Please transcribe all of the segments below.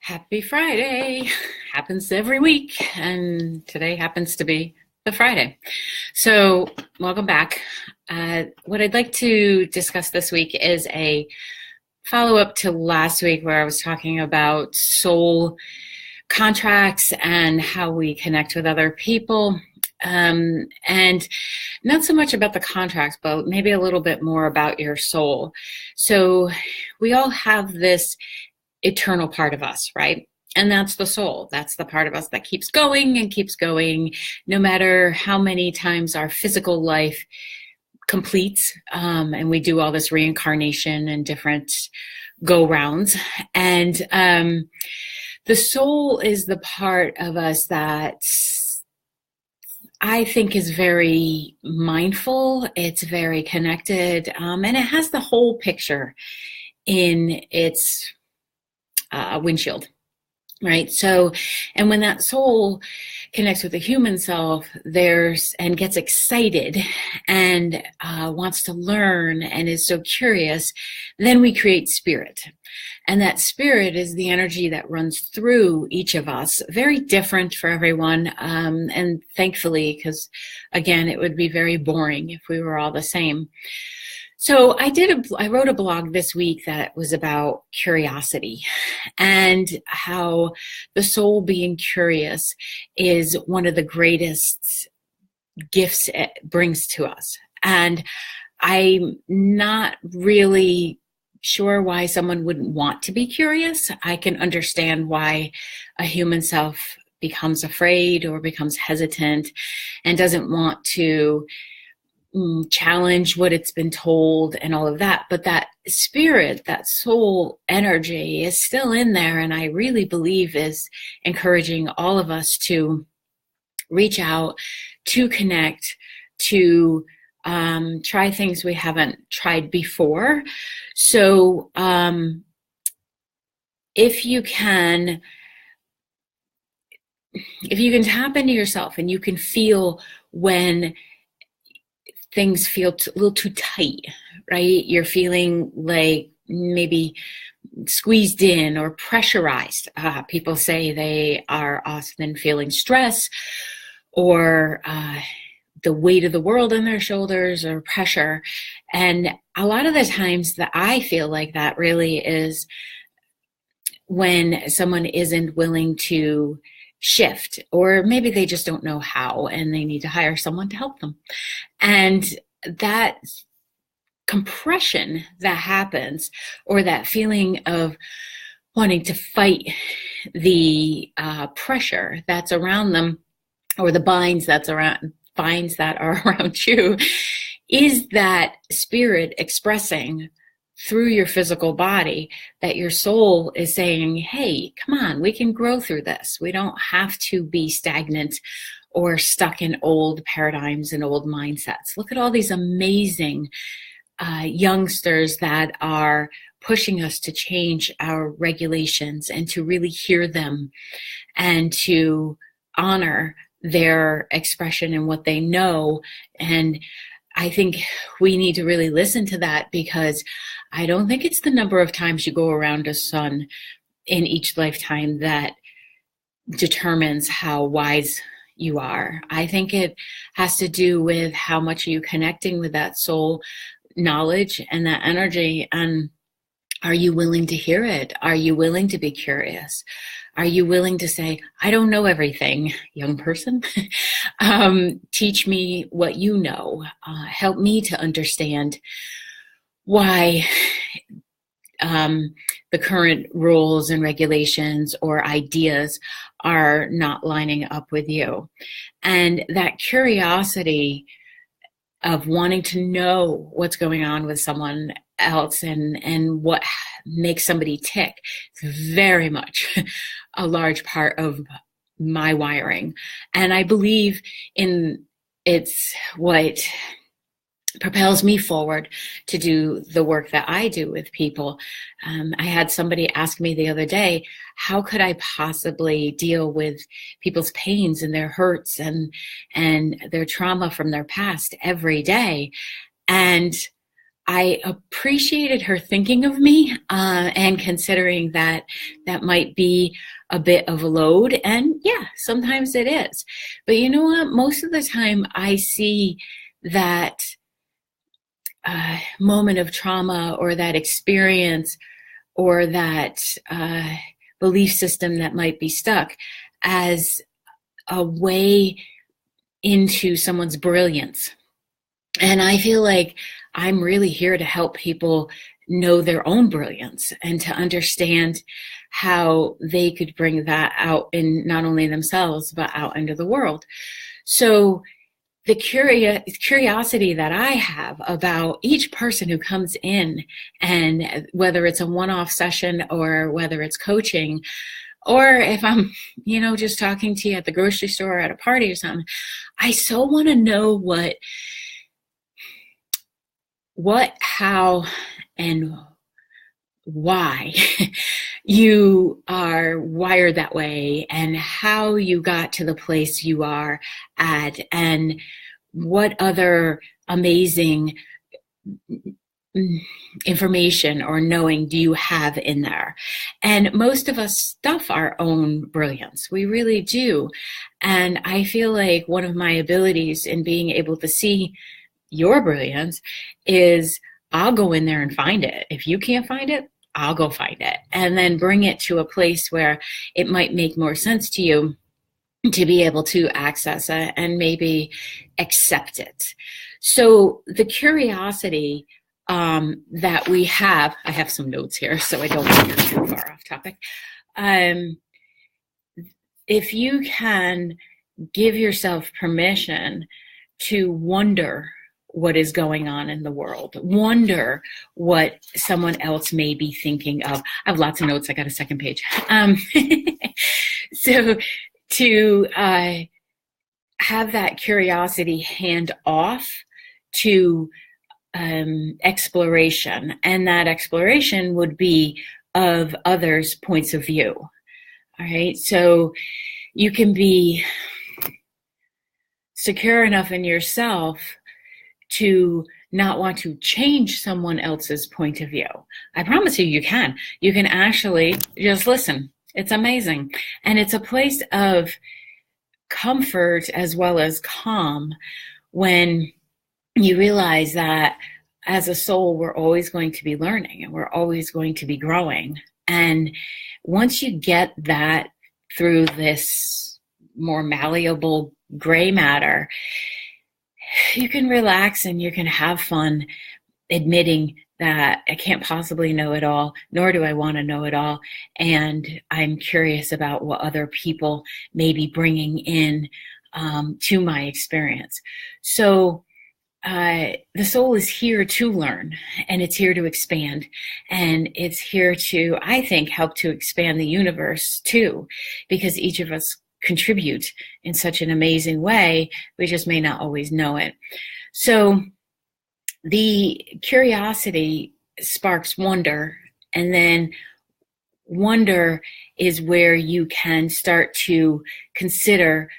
Happy Friday. Happens every week, and today happens to be the Friday. So, welcome back. What I'd like to discuss this week is a follow up to last week where I was talking about soul contracts and how we connect with other people. And not so much about the contracts, but maybe a little bit more about your soul. So, we all have this eternal part of us, right? And that's the soul. That's the part of us that keeps going and keeps going, no matter how many times our physical life completes. And we do all this reincarnation and different go rounds. And the soul is the part of us that I think is very mindful. It's very connected. And it has the whole picture in its windshield, right? So, and when that soul connects with the human self, and gets excited and wants to learn and is so curious, then we create spirit. And that spirit is the energy that runs through each of us, very different for everyone. And thankfully, because again, it would be very boring if we were all the same. So I wrote a blog this week that was about curiosity and how the soul being curious is one of the greatest gifts it brings to us. And I'm not really sure why someone wouldn't want to be curious. I can understand why a human self becomes afraid or becomes hesitant and doesn't want to challenge what it's been told and all of that. But that spirit, that soul energy is still in there. And I really believe is encouraging all of us to reach out, to connect, to try things we haven't tried before. So if you can tap into yourself and you can feel when things feel a little too tight, right? You're feeling like maybe squeezed in or pressurized. People say they are often feeling stress or the weight of the world on their shoulders or pressure. And a lot of the times that I feel like that really is when someone isn't willing to shift, or maybe they just don't know how and they need to hire someone to help them. And that compression that happens, or that feeling of wanting to fight the pressure that's around them, or the binds that are around you, is that spirit expressing through your physical body that your soul is saying, hey, come on, we can grow through this. We don't have to be stagnant or stuck in old paradigms and old mindsets. Look at all these amazing youngsters that are pushing us to change our regulations and to really hear them and to honor their expression and what they know. And I think we need to really listen to that, because I don't think it's the number of times you go around a sun in each lifetime that determines how wise you are. I think it has to do with how much are you connecting with that soul knowledge and that energy, and are you willing to hear it? Are you willing to be curious? Are you willing to say, I don't know everything, young person. Teach me what you know. Help me to understand why the current rules and regulations or ideas are not lining up with you. And that curiosity of wanting to know what's going on with someone else and what makes somebody tick is very much a large part of my wiring. And I believe it's what propels me forward to do the work that I do with people. I had somebody ask me the other day, how could I possibly deal with people's pains and their hurts and their trauma from their past every day? And I appreciated her thinking of me and considering that that might be a bit of a load. And yeah, sometimes it is. But you know what? Most of the time I see that moment of trauma or that experience or that belief system that might be stuck as a way into someone's brilliance. And I feel like I'm really here to help people know their own brilliance and to understand how they could bring that out in not only themselves, but out into the world. So the curiosity that I have about each person who comes in, and whether it's a one-off session or whether it's coaching, or if I'm, just talking to you at the grocery store or at a party or something, I so want to know what, how, and why you are wired that way, and how you got to the place you are at, and what other amazing information or knowing do you have in there. And most of us stuff our own brilliance. We really do. And I feel like one of my abilities in being able to see your brilliance is I'll go in there and find it. If you can't find it, I'll go find it, and then bring it to a place where it might make more sense to you to be able to access it and maybe accept it. So the curiosity that we have, I have some notes here so I don't get too far off topic. If you can give yourself permission to wonder what is going on in the world, wonder what someone else may be thinking of. I have lots of notes. I got a second page. So to have that curiosity hand off to exploration, and that exploration would be of others' points of view. All right. So you can be secure enough in yourself to not want to change someone else's point of view. I promise you, you can. You can actually just listen. It's amazing. And it's a place of comfort as well as calm when you realize that as a soul, we're always going to be learning and we're always going to be growing. And once you get that through this more malleable gray matter, you can relax and you can have fun admitting that I can't possibly know it all, nor do I want to know it all. And I'm curious about what other people may be bringing in to my experience. So the soul is here to learn, and it's here to expand, and it's here to, I think, help to expand the universe too, because each of us contribute in such an amazing way. We just may not always know it. So the curiosity sparks wonder, and then wonder is where you can start to consider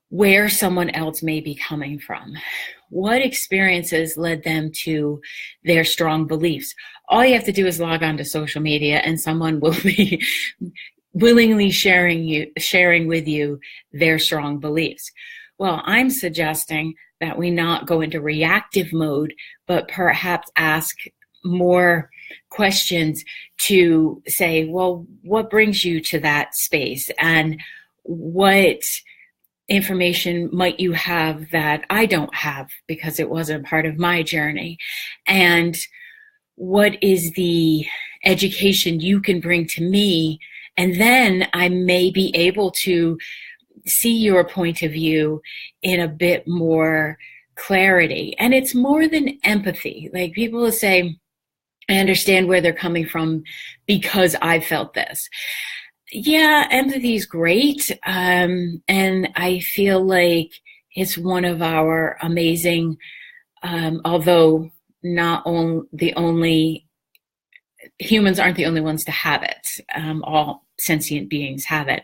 where someone else may be coming from. What experiences led them to their strong beliefs? All you have to do is log on to social media and someone will be willingly sharing with you their strong beliefs. Well, I'm suggesting that we not go into reactive mode, but perhaps ask more questions to say, well, what brings you to that space? And what information might you have that I don't have because it wasn't part of my journey? And what is the education you can bring to me? And then I may be able to see your point of view in a bit more clarity. And it's more than empathy. Like people will say, I understand where they're coming from because I felt this. Yeah, empathy is great. And I feel like it's one of our amazing, although not the only, humans aren't the only ones to have it. All sentient beings have it.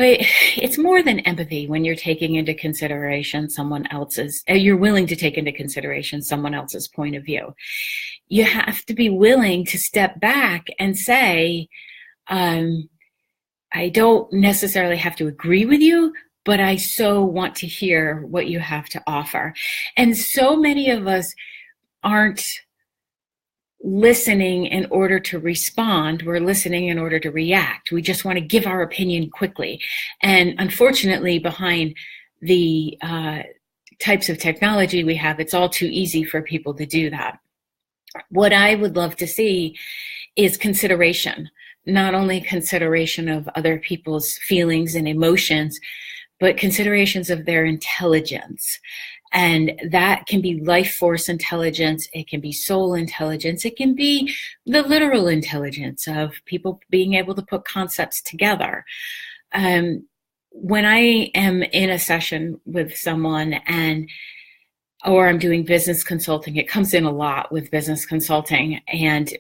But it's more than empathy when you're taking into consideration you're willing to take into consideration someone else's point of view. You have to be willing to step back and say, I don't necessarily have to agree with you, but I so want to hear what you have to offer. And so many of us aren't listening in order to respond. We're listening in order to react. We just want to give our opinion quickly. And unfortunately, behind the types of technology we have, it's all too easy for people to do that. What I would love to see is consideration, not only consideration of other people's feelings and emotions, but considerations of their intelligence. And that can be life force intelligence. It can be soul intelligence. It can be the literal intelligence of people being able to put concepts together. When I am in a session with someone or I'm doing business consulting, it comes in a lot with business consulting and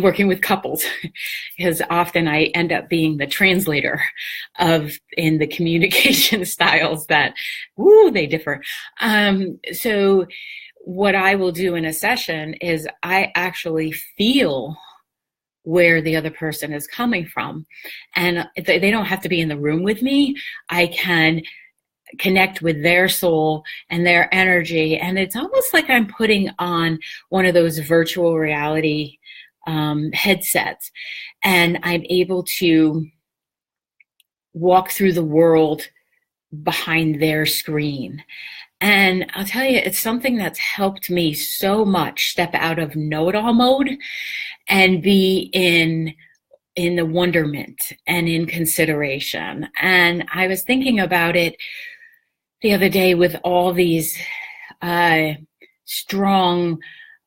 working with couples, because often I end up being the translator in the communication styles that, they differ. So what I will do in a session is I actually feel where the other person is coming from. And they don't have to be in the room with me. I can connect with their soul and their energy. And it's almost like I'm putting on one of those virtual reality headsets, and I'm able to walk through the world behind their screen. And I'll tell you, it's something that's helped me so much step out of know-it-all mode and be in the wonderment and in consideration. And I was thinking about it the other day with all these strong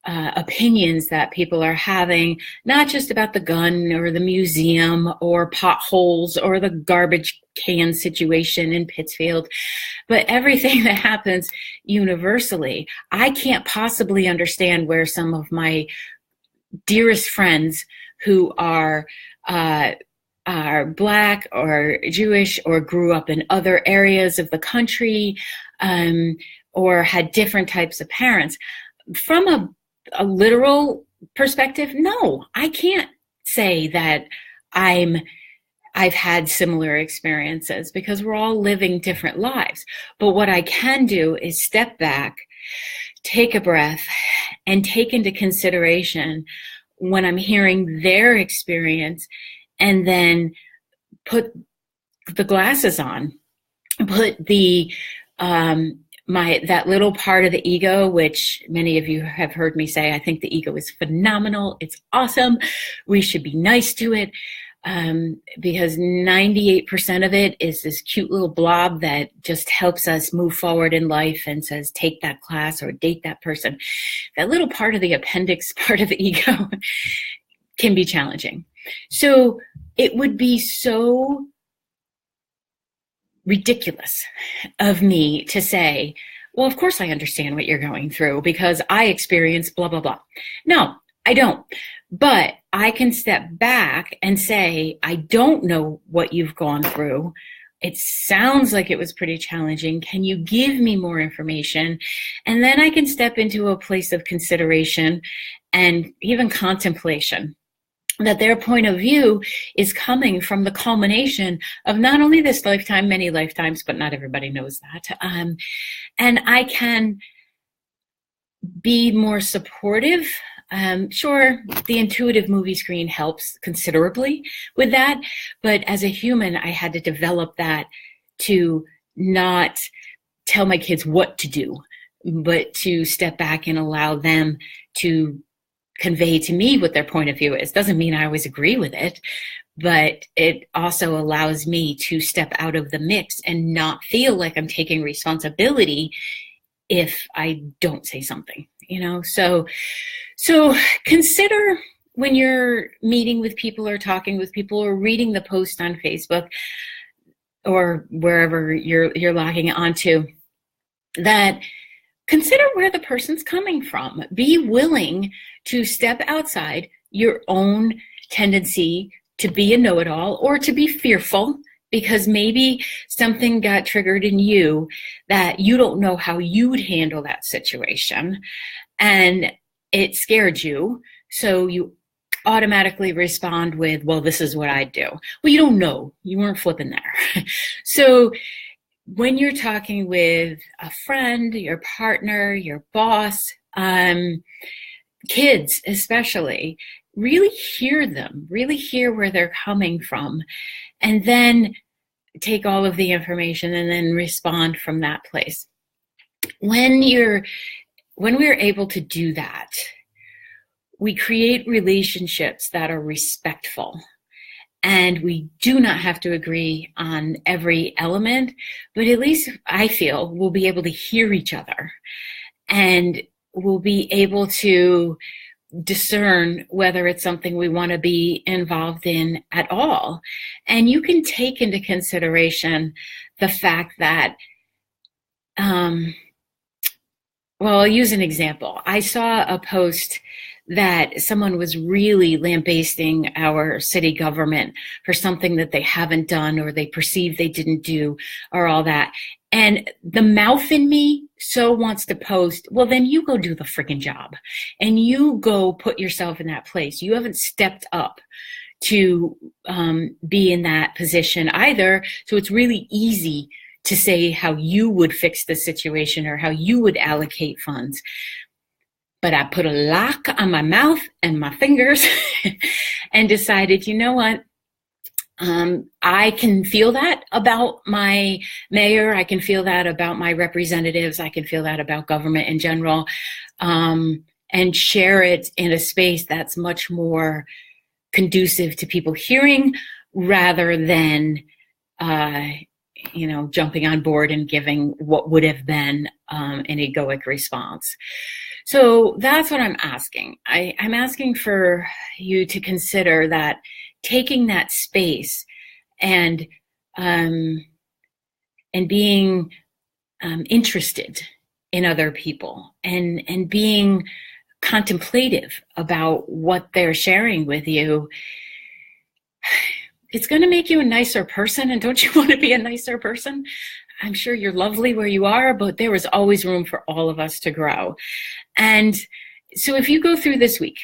opinions that people are having, not just about the gun or the museum or potholes or the garbage can situation in Pittsfield, but everything that happens universally. I can't possibly understand where some of my dearest friends who are Black or Jewish or grew up in other areas of the country, or had different types of parents. From a literal perspective, no, I can't say that I've had similar experiences, because we're all living different lives. But what I can do is step back, take a breath, and take into consideration when I'm hearing their experience, and then put the glasses on, put that little part of the ego, which many of you have heard me say, I think the ego is phenomenal. It's awesome. We should be nice to it, because 98% of it is this cute little blob that just helps us move forward in life and says, take that class or date that person. That little part of the appendix, part of the ego, can be challenging. So it would be so ridiculous of me to say, well, of course I understand what you're going through because I experienced blah, blah, blah. No, I don't. But I can step back and say, I don't know what you've gone through. It sounds like it was pretty challenging. Can you give me more information? And then I can step into a place of consideration and even contemplation, that their point of view is coming from the culmination of not only this lifetime, many lifetimes, but not everybody knows that. And I can be more supportive. Sure, the intuitive movie screen helps considerably with that, but as a human, I had to develop that to not tell my kids what to do, but to step back and allow them to convey to me what their point of view is. Doesn't mean I always agree with it, but it also allows me to step out of the mix and not feel like I'm taking responsibility if I don't say something, So consider when you're meeting with people or talking with people or reading the post on Facebook or wherever you're logging onto, that consider where the person's coming from. Be willing to step outside your own tendency to be a know-it-all or to be fearful because maybe something got triggered in you that you don't know how you would handle that situation, and it scared you. So you automatically respond with, well, this is what I'd do. Well, you don't know. You weren't flipping there. So when you're talking with a friend, your partner, your boss, kids especially, really hear them, really hear where they're coming from, and then take all of the information and then respond from that place. When we're able to do that, we create relationships that are respectful. And we do not have to agree on every element, but at least I feel we'll be able to hear each other, and we'll be able to discern whether it's something we want to be involved in at all. And you can take into consideration the fact that, well, I'll use an example. I saw a post that someone was really lambasting our city government for something that they haven't done or they perceive they didn't do or all that. And the mouth in me so wants to post, well, then you go do the freaking job and you go put yourself in that place. You haven't stepped up to be in that position either. So it's really easy to say how you would fix the situation or how you would allocate funds. But I put a lock on my mouth and my fingers and decided, you know what? I can feel that about my mayor. I can feel that about my representatives. I can feel that about government in general, and share it in a space that's much more conducive to people hearing rather than, jumping on board and giving what would have been an egoic response. So that's what I'm asking. I'm asking for you to consider that taking that space and being interested in other people and being contemplative about what they're sharing with you, it's going to make you a nicer person. And don't you want to be a nicer person? I'm sure you're lovely where you are, but there is always room for all of us to grow. And so if you go through this week,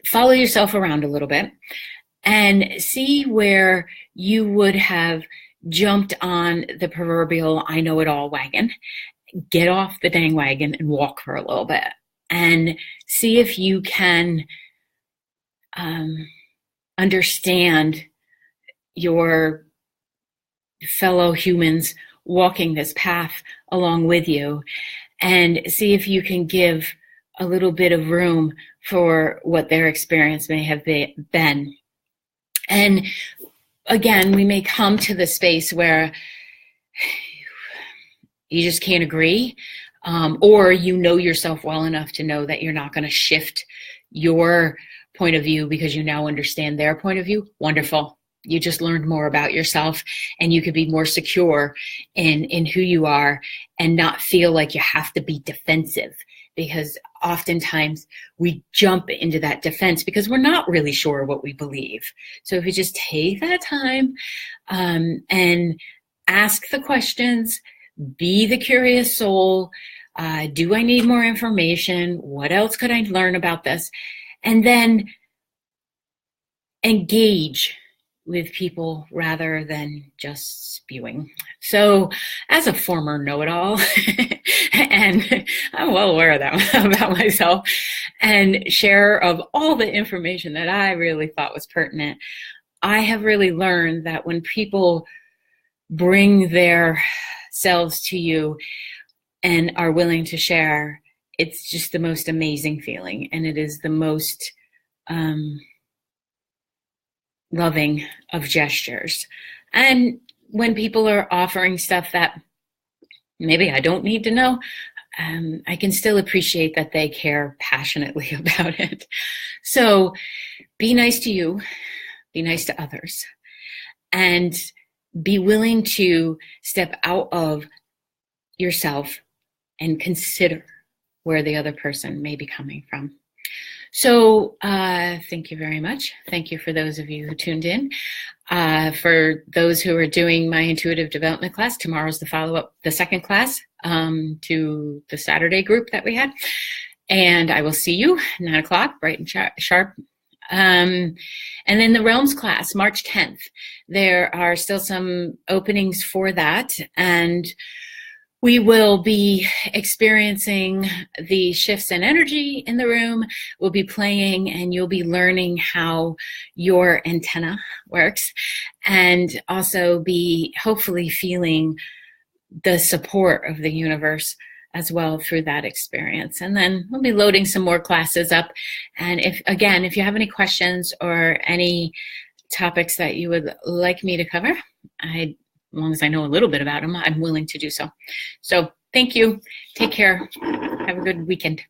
follow yourself around a little bit and see where you would have jumped on the proverbial I know it all wagon. Get off the dang wagon and walk for a little bit and see if you can understand your fellow humans walking this path along with you, and see if you can give a little bit of room for what their experience may have been. And again, we may come to the space where you just can't agree, or you know yourself well enough to know that you're not going to shift your point of view because you now understand their point of view. Wonderful. You just learned more about yourself, and you could be more secure in who you are and not feel like you have to be defensive, because oftentimes we jump into that defense because we're not really sure what we believe. So if you just take that time and ask the questions, be the curious soul, do I need more information? What else could I learn about this? And then engage with people rather than just spewing. So as a former know-it-all, and I'm well aware of that about myself, and share of all the information that I really thought was pertinent, I have really learned that when people bring their selves to you and are willing to share, it's just the most amazing feeling, and it is the most loving of gestures. And when people are offering stuff that maybe I don't need to know, I can still appreciate that they care passionately about it. So be nice to you, be nice to others, and be willing to step out of yourself and consider where the other person may be coming from. So thank you very much. Thank you for those of you who tuned in. For those who are doing my intuitive development class, tomorrow's the follow-up, the second class to the Saturday group that we had. And I will see you 9 o'clock, bright and sharp. And then the Realms class, March 10th. There are still some openings for that. And we will be experiencing the shifts in energy in the room. We'll be playing and you'll be learning how your antenna works, and also be hopefully feeling the support of the universe as well through that experience. And then we'll be loading some more classes up. And if you have any questions or any topics that you would like me to cover, as long as I know a little bit about them, I'm willing to do so. So thank you. Take care. Have a good weekend.